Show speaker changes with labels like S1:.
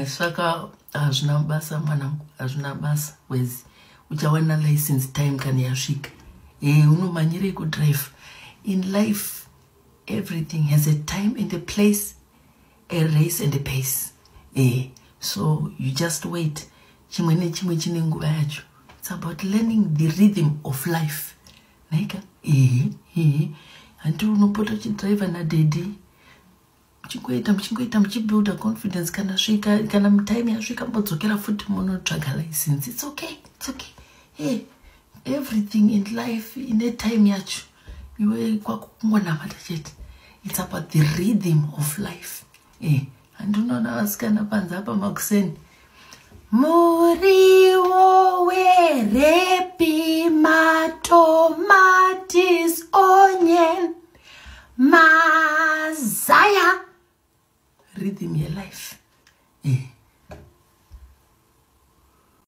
S1: Saka hazvina basa mwanangu, hazvina basa wezi. Uchawana license time kana yasvika. Unomanyire kudrive. In life, everything has a time and a place, a race and a pace. So you just wait. Chimwe nechimwe chine nguva yacho. It's about learning the rhythm of life. Naika? Anti unopota chidrive na dedi. Mchingoita mchibuilda confidence kana svika kana mtime yasvika modzokera futi munotsvaga license. It's okay. It's okay. Everything in life in a time yacho. It's about the rhythm of life. And you know vasikana panza apa makuseni. Muriwo werepi, matomatis, onion, mazaya. Rhythm your life.